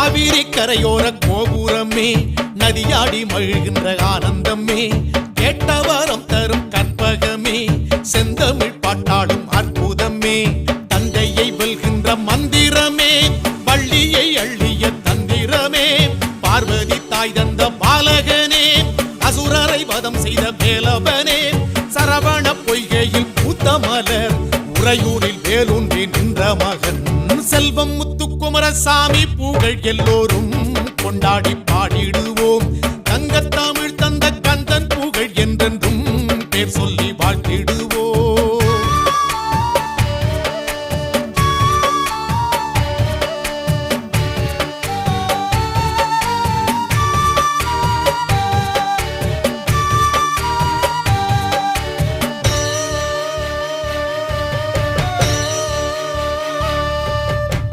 காவிரி கரையோர கோபுரமே நதியாடி மகிழ்கின்ற ஆனந்தமே கேட்டவரம் தரும் கற்பகமே செந்தமிழ் பாட்டாடும் அற்புதமே தந்தையை வெல்கின்ற மந்திரமே வள்ளியை அள்ளிய தந்திரமே பார்வதி தாய் தந்த பாலகனே அசுரரை வதம் செய்த வேலவனே சரவண பொய்கையில் பூத்த மலர் உறையூரில் வேலூன்றி நின்ற மகன் செல்வம் முத்துக்குமரசாமி புகழ் எல்லோரும் கொண்டாடி பாடிடுவோம் தங்கத்தமிழ்